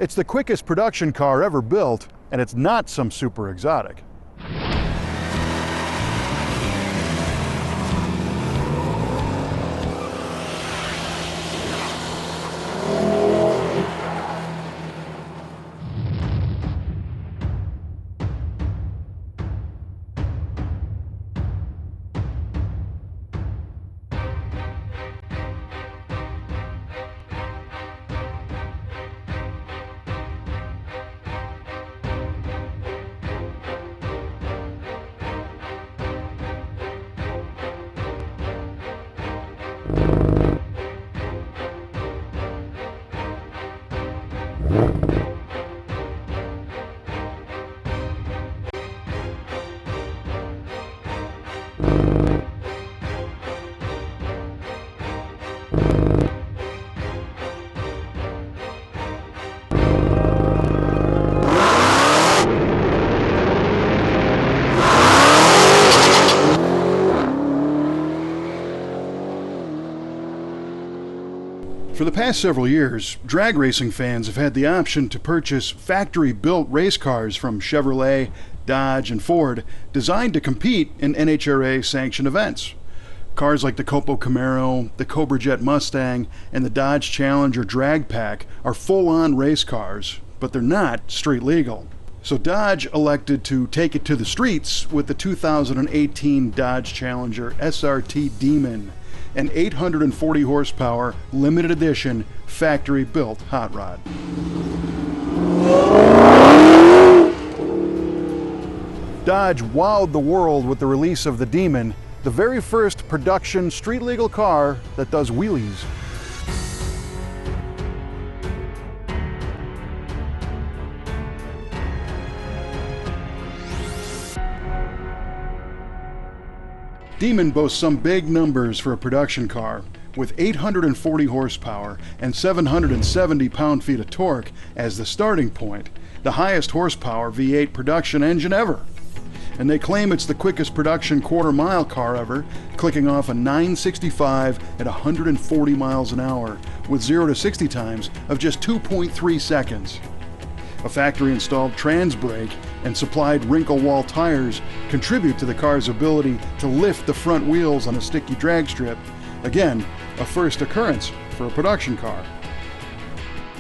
It's the quickest production car ever built, and it's not some super exotic. For the past several years, drag racing fans have had the option to purchase factory-built race cars from Chevrolet, Dodge, and Ford designed to compete in NHRA sanctioned events. Cars like the COPO Camaro, the Cobra Jet Mustang, and the Dodge Challenger Drag Pak are full-on race cars, but they're not street legal. So Dodge elected to take it to the streets with the 2018 Dodge Challenger SRT Demon, an 840 horsepower limited edition factory-built hot rod. Dodge wowed the world with the release of the Demon, the very first production street-legal car that does wheelies. Demon boasts some big numbers for a production car, with 840 horsepower and 770 pound-feet of torque as the starting point, the highest horsepower V8 production engine ever. And they claim it's the quickest production quarter-mile car ever, clicking off a 965 at 140 miles an hour, with 0 to 60 times of just 2.3 seconds. A factory-installed trans brake and supplied wrinkle wall tires contribute to the car's ability to lift the front wheels on a sticky drag strip. Again, a first occurrence for a production car.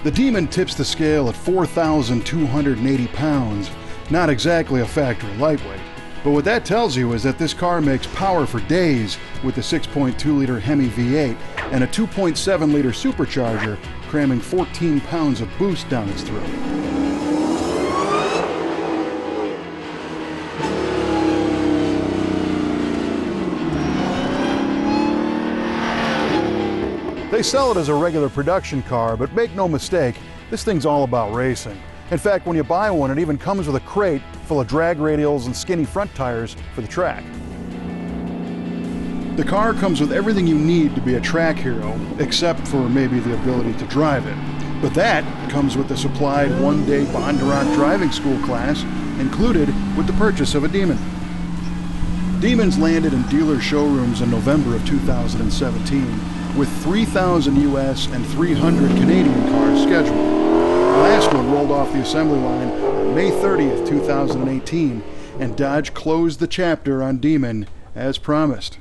The Demon tips the scale at 4,280 pounds, not exactly a factory lightweight. But what that tells you is that this car makes power for days with the 6.2-liter Hemi V8 and a 2.7-liter supercharger cramming 14 pounds of boost down its throat. They sell it as a regular production car, but make no mistake, this thing's all about racing. In fact, when you buy one, it even comes with a crate full of drag radials and skinny front tires for the track. The car comes with everything you need to be a track hero, except for maybe the ability to drive it. But that comes with the supplied one-day Bondurant driving school class, included with the purchase of a Demon. Demons landed in dealer showrooms in November of 2017, with 3,000 US and 300 Canadian cars scheduled. The last one rolled off the assembly line on May 30th, 2018, and Dodge closed the chapter on Demon as promised.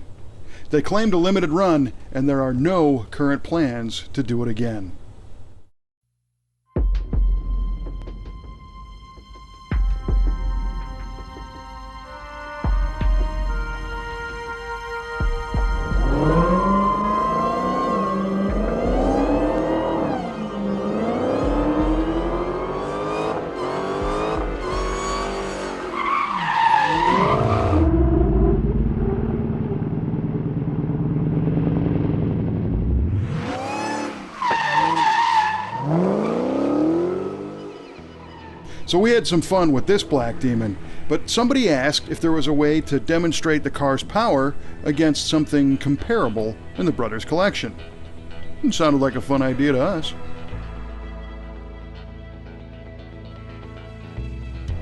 They claimed a limited run, and there are no current plans to do it again. So we had some fun with this black Demon, but somebody asked if there was a way to demonstrate the car's power against something comparable in the brothers' collection. It sounded like a fun idea to us.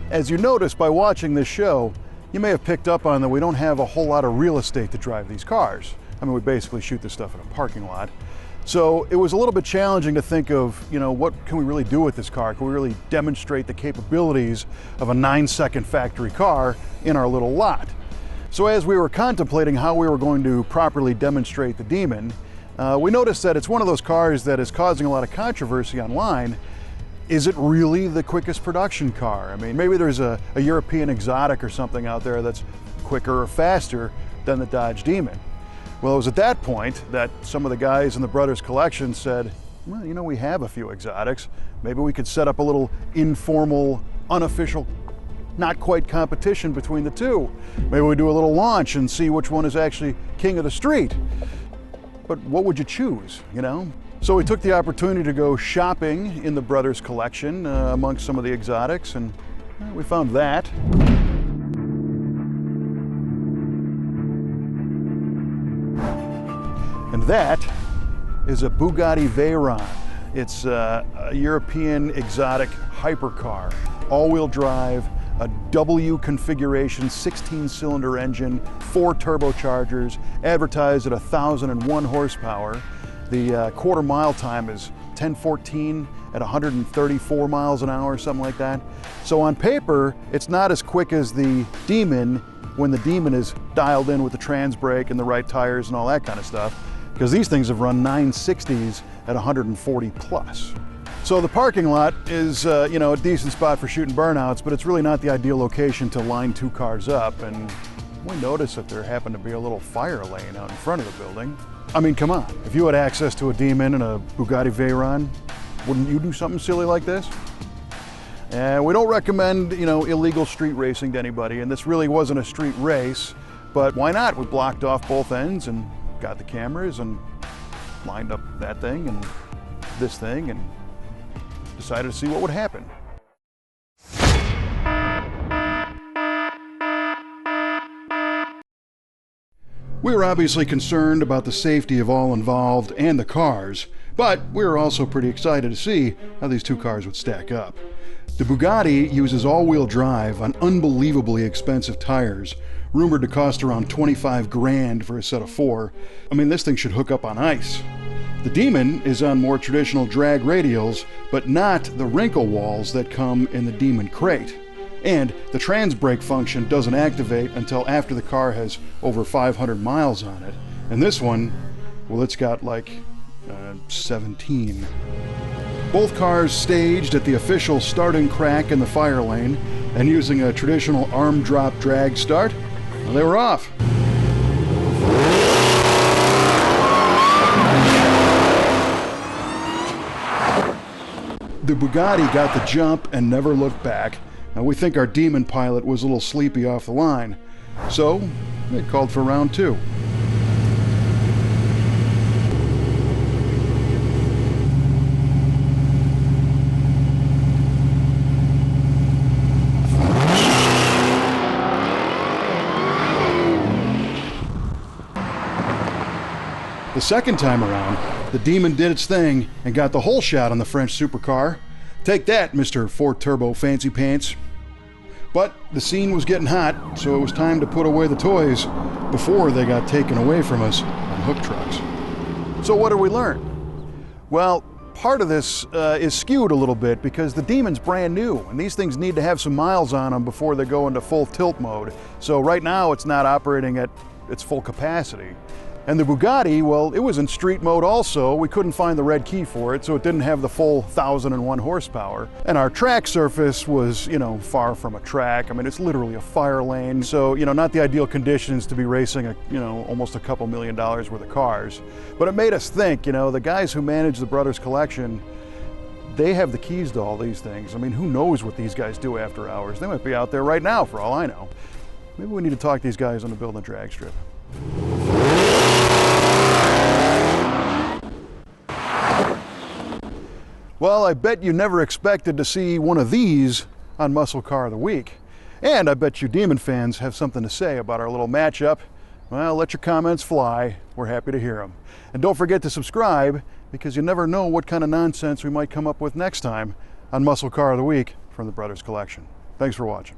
As you notice by watching this show, you may have picked up on that we don't have a whole lot of real estate to drive these cars. I mean, we basically shoot this stuff in a parking lot. So it was a little bit challenging to think of, you know, what can we really do with this car? Can we really demonstrate the capabilities of a 9-second factory car in our little lot? So as we were contemplating how we were going to properly demonstrate the Demon, we noticed that it's one of those cars that is causing a lot of controversy online. Is it really the quickest production car? I mean, maybe there's a European exotic or something out there that's quicker or faster than the Dodge Demon. Well, it was at that point that some of the guys in the brothers collection said, well, you know, we have a few exotics. Maybe we could set up a little informal, unofficial, not quite competition between the two. Maybe we do a little launch and see which one is actually king of the street. But what would you choose, you know? So we took the opportunity to go shopping in the brothers collection amongst some of the exotics, and we found that. And that is a Bugatti Veyron. It's a European exotic hypercar, all-wheel drive, a W configuration, 16-cylinder engine, 4 turbochargers, advertised at 1,001 horsepower. The quarter mile time is 10:14 at 134 miles an hour, something like that. So on paper, it's not as quick as the Demon when the Demon is dialed in with the trans brake and the right tires and all that kind of stuff, because these things have run 960s at 140 plus. So the parking lot is, you know, a decent spot for shooting burnouts, but it's really not the ideal location to line 2 cars up. And we noticed that there happened to be a little fire lane out in front of the building. I mean, come on, if you had access to a Demon and a Bugatti Veyron, wouldn't you do something silly like this? And we don't recommend, you know, illegal street racing to anybody, and this really wasn't a street race, but why not? We blocked off both ends and got the cameras and lined up that thing and this thing and decided to see what would happen. We were obviously concerned about the safety of all involved and the cars, but we were also pretty excited to see how these 2 cars would stack up. The Bugatti uses all-wheel drive on unbelievably expensive tires, rumored to cost around 25 grand for a set of 4. I mean, this thing should hook up on ice. The Demon is on more traditional drag radials, but not the wrinkle walls that come in the Demon crate. And the trans brake function doesn't activate until after the car has over 500 miles on it. And this one, well, it's got like 17. Both cars staged at the official starting crack in the fire lane, and using a traditional arm drop drag start, well, they were off. The Bugatti got the jump and never looked back. Now, we think our Demon pilot was a little sleepy off the line, so they called for round 2. The second time around, the Demon did its thing and got the whole shot on the French supercar. Take that, Mr. 4-turbo fancy pants. But the scene was getting hot, so it was time to put away the toys before they got taken away from us on hook trucks. So what did we learn? Well, part of this is skewed a little bit because the Demon's brand new, and these things need to have some miles on them before they go into full tilt mode. So right now it's not operating at its full capacity. And the Bugatti, well, it was in street mode also. We couldn't find the red key for it, so it didn't have the full 1,001 horsepower. And our track surface was, you know, far from a track. I mean, it's literally a fire lane. So, you know, not the ideal conditions to be racing, almost a couple $1 million worth of cars. But it made us think, you know, the guys who manage the brothers collection, they have the keys to all these things. I mean, who knows what these guys do after hours? They might be out there right now, for all I know. Maybe we need to talk these guys into building a drag strip. Well, I bet you never expected to see one of these on Muscle Car of the Week. And I bet you Demon fans have something to say about our little matchup. Well, let your comments fly. We're happy to hear them. And don't forget to subscribe, because you never know what kind of nonsense we might come up with next time on Muscle Car of the Week from the Brothers Collection. Thanks for watching.